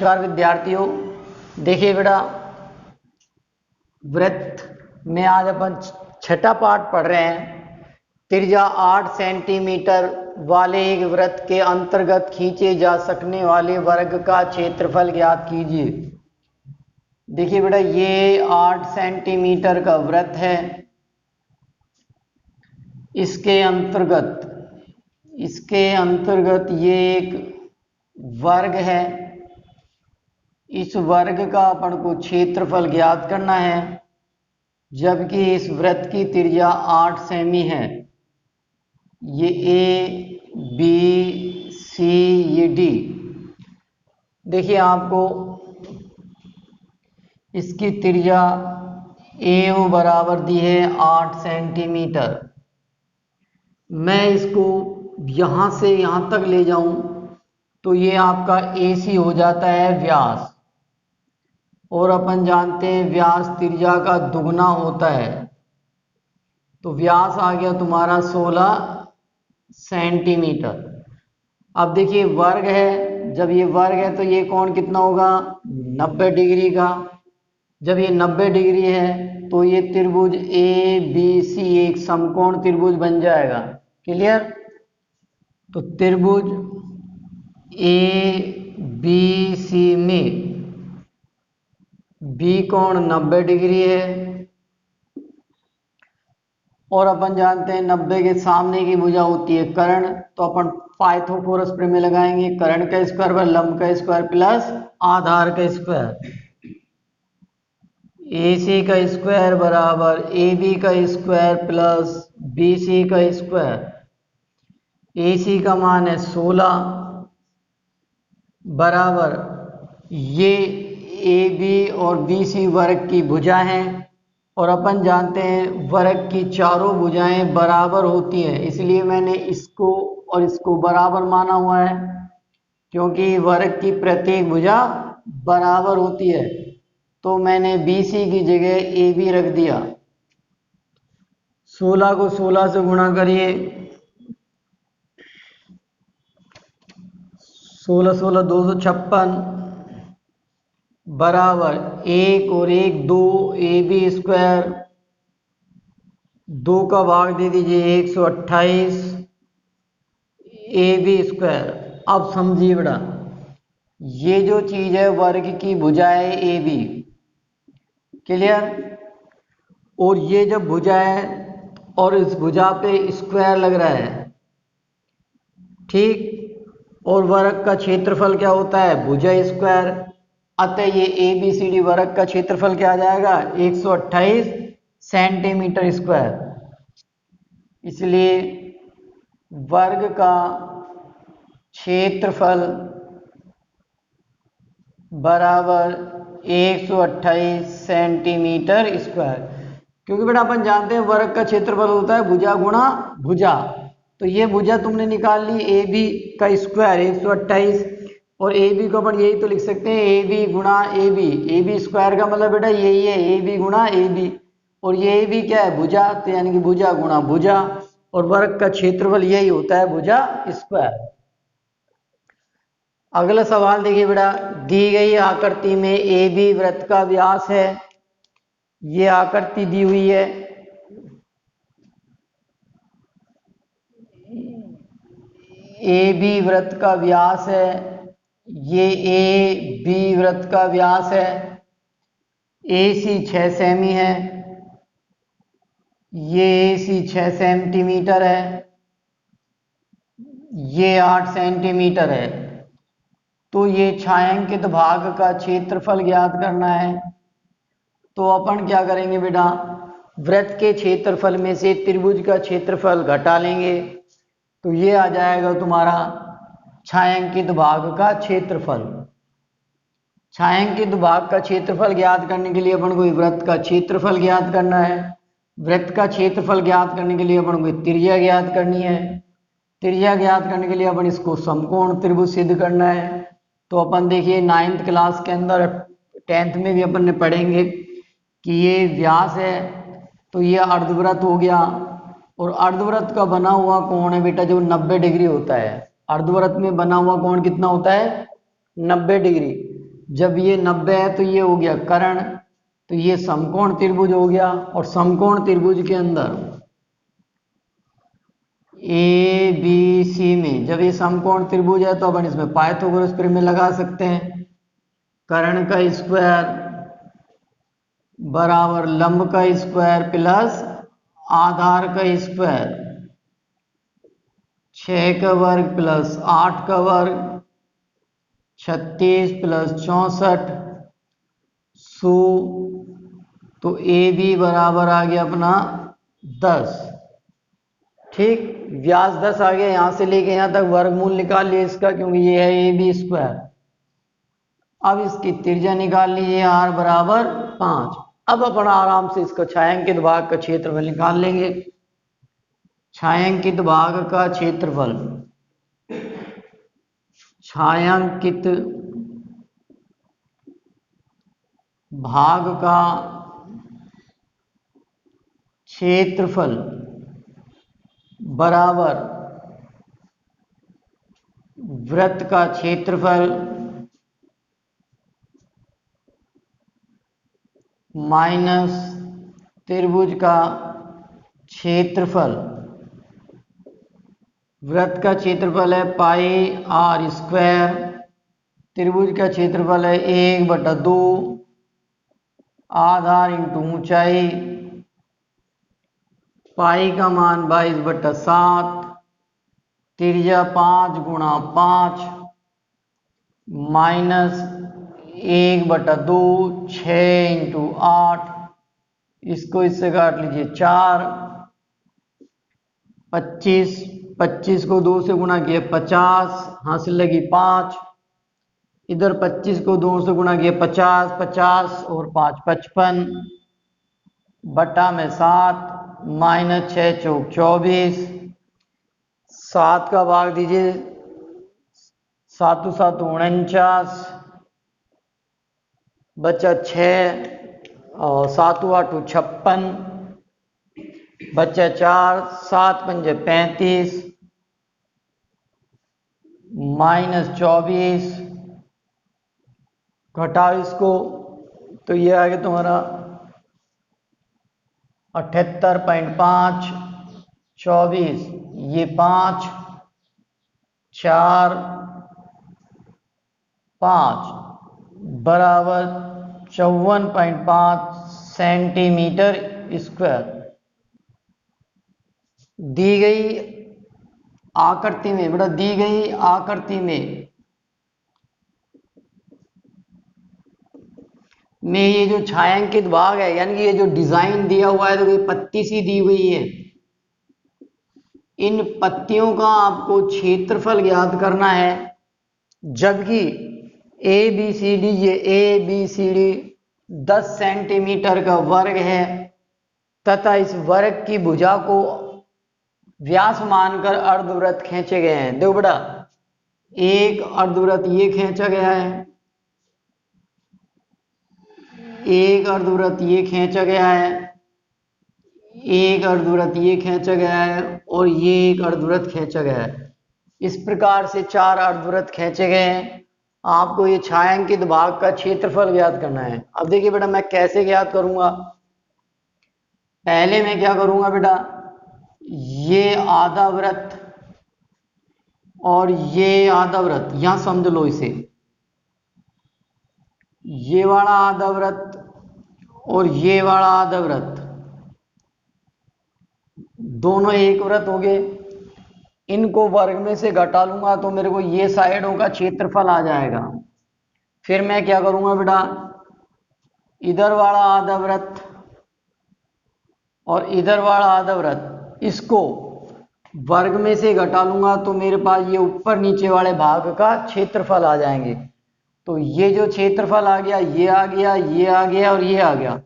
नमस्कार विद्यार्थियों। देखिए बेटा, वृत्त में आज अपन छठा पाठ पढ़ रहे हैं। त्रिज्या 8 सेंटीमीटर वाले एक वृत्त के अंतर्गत खींचे जा सकने वाले वर्ग का क्षेत्रफल ज्ञात कीजिए। देखिए बेटा, ये 8 सेंटीमीटर का वृत्त है। इसके अंतर्गत ये एक वर्ग है। इस वर्ग का अपन को क्षेत्रफल ज्ञात करना है, जबकि इस वृत्त की त्रिज्या 8 सेमी है। ये ए बी सी ये डी। देखिए, आपको इसकी त्रिज्या ए बराबर दी है 8 सेंटीमीटर। मैं इसको यहां से यहां तक ले जाऊं तो ये आपका AC हो जाता है व्यास, और अपन जानते हैं व्यास त्रिज्या का दुगना होता है। तो व्यास आ गया तुम्हारा 16 सेंटीमीटर। अब देखिए, वर्ग है। जब ये वर्ग है तो ये कोण कितना होगा? 90 डिग्री का। जब ये 90 डिग्री है तो ये त्रिभुज ABC एक समकोण त्रिभुज बन जाएगा। क्लियर? तो त्रिभुज ABC में बी कोण 90 डिग्री है, और अपन जानते हैं 90 के सामने की भुजा होती है कर्ण। तो अपन पाइथागोरस प्रमेय लगाएंगे। कर्ण का स्क्वायर व लंब का स्क्वायर प्लस आधार का स्क्वायर। AC का स्क्वायर बराबर AB का स्क्वायर प्लस BC का स्क्वायर। AC का मान है 16 बराबर, ये AB और BC वर्ग की भुजा हैं, और अपन जानते हैं वर्ग की चारों भुजाएं बराबर होती हैं। इसलिए मैंने इसको और इसको बराबर माना हुआ है, क्योंकि वर्ग की प्रत्येक भुजा बराबर होती है। तो मैंने BC की जगह AB रख दिया। 16 को 16 से गुणा करिए। 16 16 256 बराबर 1 और 1 2 AB स्क्वायर। 2 का भाग दे दीजिए 128 AB स्क्वायर। अब समझिए बेटा, ये जो चीज है वर्ग की भुजा है AB। क्लियर? और ये जब भुजा है और इस भुजा पे स्क्वायर लग रहा है, ठीक, और वर्ग का क्षेत्रफल क्या होता है? भुजा स्क्वायर। अतः ये ABCD वर्ग का क्षेत्रफल क्या आ जाएगा? 128 सेंटीमीटर स्क्वायर। इसलिए वर्ग का क्षेत्रफल बराबर 128 सेंटीमीटर स्क्वायर। क्योंकि बेटा अपन जानते हैं वर्ग का क्षेत्रफल होता है भुजा गुणा भुजा। तो ये भुजा तुमने निकाल ली AB का स्क्वायर 128, और AB को अपन यही तो लिख सकते हैं AB गुणा AB। AB स्क्वायर का मतलब बेटा यही है AB गुणा AB, और ये AB क्या है? भुजा। तो यानी कि भुजा गुणा भुजा, और वर्ग का क्षेत्रफल यही होता है भुजा स्क्वायर। अगला सवाल देखिए बेटा, दी गई आकृति में AB वृत्त का व्यास है। ये आकृति दी हुई है। AB वृत्त का व्यास है। ये AB वृत्त का व्यास है। AC 6 सेमी है। ये AC 6 सेंटीमीटर है। ये 8 सेंटीमीटर है। तो ये छायांकित भाग का क्षेत्रफल ज्ञात करना है। तो अपन क्या करेंगे बेटा, वृत्त के क्षेत्रफल में से त्रिभुज का क्षेत्रफल घटा लेंगे। तो ये आ जाएगा तुम्हारा छायांकित भाग का क्षेत्रफल। छायांकित भाग का क्षेत्रफल ज्ञात करने के लिए अपन को वृत्त का क्षेत्रफल ज्ञात करना है। वृत्त का क्षेत्रफल ज्ञात करने के लिए अपन को त्रिज्या ज्ञात करनी है। त्रिज्या ज्ञात करने के लिए अपन इसको समकोण त्रिभुज सिद्ध करना है। तो अपन देखिए 9th क्लास के अंदर 10th में भी अपन ने पढ़ेंगे कि ये व्यास है, तो ये अर्धवृत्त हो गया, और अर्धवृत्त का बना हुआ कोण है बेटा जो 90 डिग्री होता है। अर्धवृत्त में बना हुआ कोण कितना होता है? 90 डिग्री। जब ये 90 है तो ये हो गया कर्ण, तो ये समकोण त्रिभुज हो गया। और समकोण त्रिभुज के अंदर ए बी सी में जब ये समकोण त्रिभुज है तो अपन इसमें पाइथागोरस प्रमेय लगा सकते हैं। कर्ण का स्क्वायर बराबर लंब का स्क्वायर प्लस आधार का स्क्वायर, 6 का वर्ग प्लस 8 का वर्ग, 36 प्लस 64 सो, तो ए बी बराबर आ गया अपना 10। ठीक, व्यास 10 आ गया। यहां से लेके यहां तक वर्गमूल निकाल लिए इसका, क्योंकि ये है ए बी स्क्वायर। अब इसकी त्रिज्या निकाल लीजिए r बराबर 5। अब अपन आराम से इसका छायांकित भाग का क्षेत्रफल निकाल लेंगे। छायांकित भाग का क्षेत्रफल, छायांकित भाग का क्षेत्रफल बराबर वृत्त का क्षेत्रफल माइनस त्रिभुज का क्षेत्रफल। वृत्त का क्षेत्रफल है पाई आर स्क्वायर, त्रिभुज का क्षेत्रफल है 1/2 आधार इंटू ऊंचाई, पाई का मान 22/7, त्रिज्या 5 गुणा 5 माइनस 1/2, 6 इंटू 8, इसको इससे काट लीजिए 4, 25, 25 को 2 से गुणा किया 50, हासिल लगी 5, इधर 25 को 2 से गुणा किया 50, 50 और 5 55 बटा में 7 माइनस 6 चौक 24, 7 का भाग दीजिए 7 7 49, बचा 6 और 7 8 56, बचा 4, 7 5 35 माइनस 24, घटाओ इसको तो ये आ गया तुम्हारा 78.5, 24 ये 5 4 5 बराबर 54.5 सेंटीमीटर स्क्वायर। दी गई आकृति में बेटा, दी गई आकृति में ये जो छायांकित भाग है, यानी कि ये जो डिजाइन दिया हुआ है, तो ये पत्ती सी दी हुई है, इन पत्तियों का आपको क्षेत्रफल ज्ञात करना है। जबकि ए बी सी डी, ये A B C D 10 centimetre का वर्ग है तथा इस वर्ग की भुजा को व्यास मानकर अर्धवृत्त खींचे गए हैं। देखो बेटा, एक अर्धवृत्त ये खींचा गया है, एक अर्धवृत्त ये खींचा गया है, एक अर्धवृत्त ये खींचा गया है और ये एक अर्धवृत्त खींचा गया है। इस प्रकार से 4 अर्धवृत्त खींचे गए हैं। आपको ये छायांकित भाग का क्षेत्रफल ज्ञात करना है। अब देखिए बेटा, मैं कैसे ज्ञात करूंगा। पहले मैं क्या करूंगा बेटा, ये आधा वृत्त और ये आधा वृत्त, यहां समझ लो इसे, ये वाला आधा वृत्त और ये वाला आधा वृत्त दोनों एक वृत्त हो गए। इनको वर्ग में से घटा लूंगा तो मेरे को ये साइडों का क्षेत्रफल आ जाएगा। फिर मैं क्या करूंगा बेटा, इधर वाला आधा वृत्त और इधर वाला आधा वृत्त, इसको वर्ग में से घटा लूंगा तो मेरे पास ये ऊपर नीचे वाले भाग का क्षेत्रफल आ जाएंगे। तो ये जो क्षेत्रफल आ गया, ये आ गया, ये आ गया और ये आ गया।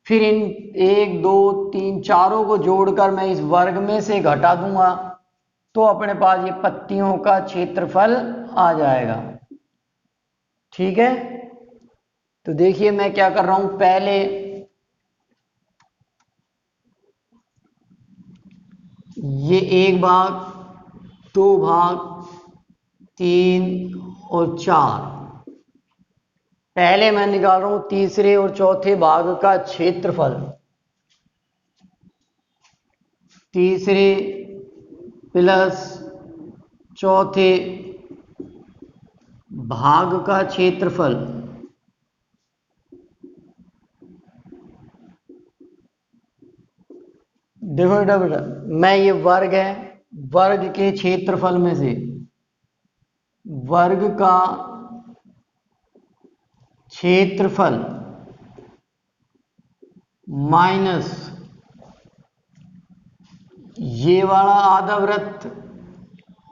फिर इन 1 2 3 चारों को जोड़कर मैं इस वर्ग में से घटा दूंगा तो अपने पास ये पत्तियों का क्षेत्रफल आ जाएगा। ठीक है, तो देखिए मैं क्या कर रहा हूं। पहले ये 1 भाग, 2 भाग, 3 और 4, पहले मैं निकाल रहा हूं तीसरे और चौथे भाग का क्षेत्रफल। तीसरे प्लस चौथे भाग का क्षेत्रफल। देखो बेटा बेटा, मैं ये वर्ग है, वर्ग के क्षेत्रफल में से वर्ग का क्षेत्रफल माइनस ये वाला आधा वृत्त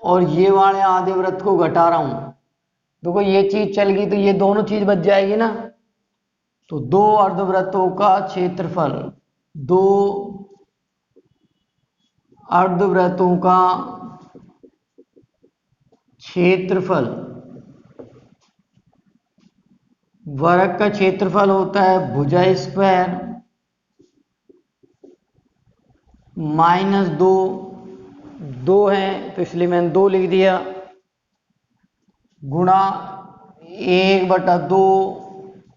और ये वाले आधे वृत्त को घटा रहा हूं। देखो ये चीज चल गई तो ये दोनों चीज बच जाएगी ना। तो दो अर्धवृत्तों का क्षेत्रफल, दो अर्धवृत्तों का क्षेत्रफल, वर्ग का क्षेत्रफल होता है भुजा स्क्वायर माइनस दो, दो है तो इसलिए मैंने दो लिख दिया, गुणा 1/2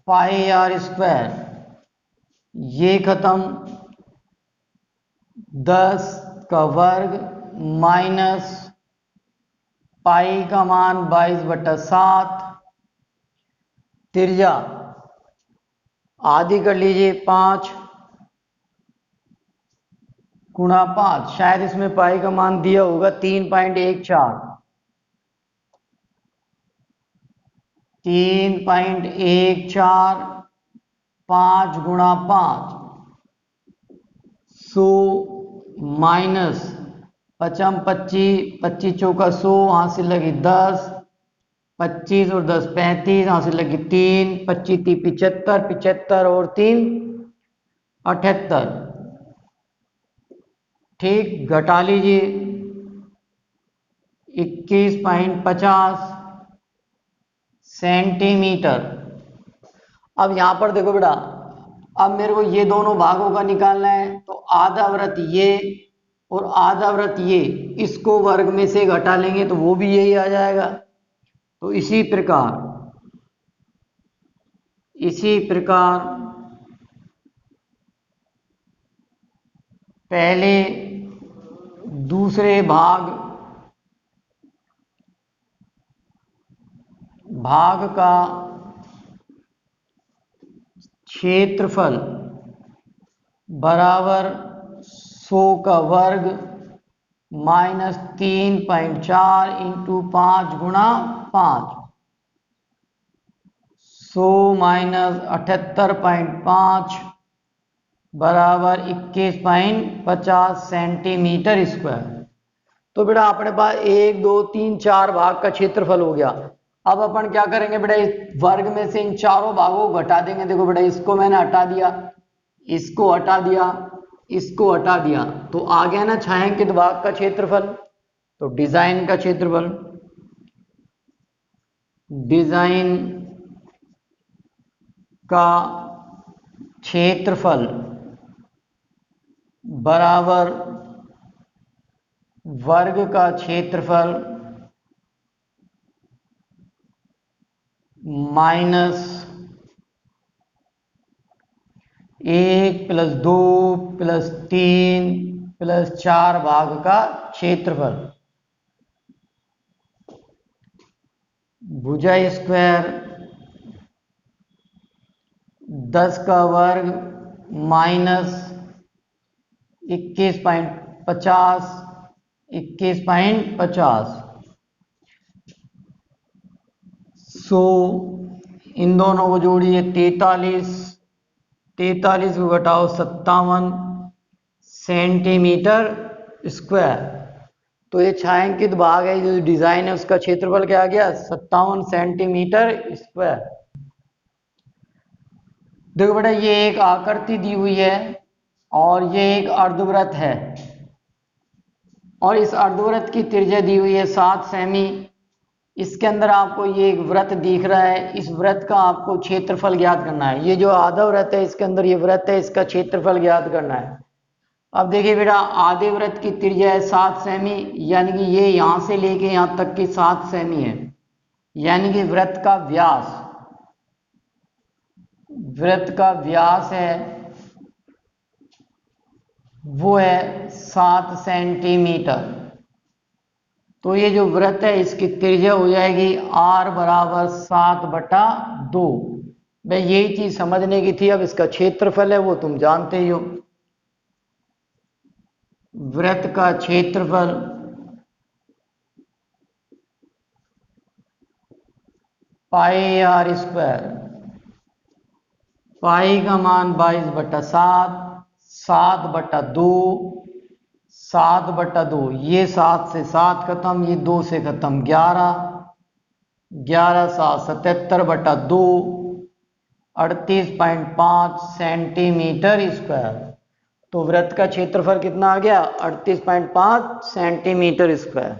पाई आर स्क्वायर, ये खत्म 10 का वर्ग माइनस पाई का मान 22/7, त्रिज्या आधी कर लीजिए 5 गुणा 5, शायद इसमें पाई का मान दिया होगा 3.14, 3.14, 5 गुणा 5 100 माइनस 5 25, 25 चौका 100, वहां से लगी 10, 25 और 10 35, यहां से लगी 3, 25 3 75, 75 और 3 78। ठीक, घटा लीजिए 21.50 सेंटीमीटर। अब यहां पर देखो बेटा, अब मेरे को ये दोनों भागों का निकालना है, तो आधा वृत्त ये और आधा वृत्त ये, इसको वर्ग में से घटा लेंगे तो वो भी यही आ जाएगा। तो इसी प्रकार पहले दूसरे भाग का क्षेत्रफल बराबर 100 का वर्ग माइनस 3.4 इंटू 5 गुणा 5, 100 माइनस 78.5 बराबर 21.50 सेंटीमीटर स्क्वायर। तो बेटा अपने पास 1 2 3 4 भाग का क्षेत्रफल हो गया। अब अपन क्या करेंगे बेटा, इस वर्ग में से इन चारों भागों को घटा देंगे। देखो बेटा, इसको मैंने हटा दिया, इसको हटा दिया, इसको हटा दिया, तो आ गया ना छायांकित भाग का क्षेत्रफल। तो डिजाइन का क्षेत्रफल, डिजाइन का क्षेत्रफल बराबर वर्ग का क्षेत्रफल माइनस 1 + 2 + 3 + 4 भाग का क्षेत्रफल, भुजा स्क्वायर 10 का वर्ग माइनस 21.50, 21.50, 100, इन दोनों को जोड़िए 43, 43 को घटाओ 57 सेंटीमीटर स्क्वायर। तो ये छायांकित भाग है, जो डिजाइन है उसका क्षेत्रफल क्या आ गया, 57 सेंटीमीटर स्क्वायर। देखो बेटा, ये एक आकृति दी हुई है और ये एक अर्धवृत्त है, और इस अर्धवृत्त की त्रिज्या दी हुई है 7 सेमी। इसके अंदर आपको ये एक वृत्त दिख रहा है, इस वृत्त का आपको क्षेत्रफल ज्ञात करना है। ये जो आधा वृत्त है, इसके अंदर ये वृत्त है, इसका क्षेत्रफल ज्ञात करना है। अब देखिए बेटा, आधे वृत्त की त्रिज्या है 7 सेमी, यानी कि ये यहां से लेके यहां तक की 7 सेमी है, यानी कि वृत्त का व्यास वृत्त का व्यास है वो है 7 सेंटीमीटर। तो ये जो वृत्त है इसकी त्रिज्या हो जाएगी r बराबर 7/2। भाई यही चीज समझने की थी। अब इसका क्षेत्रफल है वो तुम जानते ही हो। वृत्त का क्षेत्रफल πr²। पाई का मान 22/7, 7/2, 7/2। ये 7 से 7 खत्म, ये 2 से खत्म, 11, 11 7 77/2, 38.5 सेंटीमीटर स्क्वायर। तो वृत्त का क्षेत्रफल कितना आ गया? 38.5 सेंटीमीटर स्क्वायर।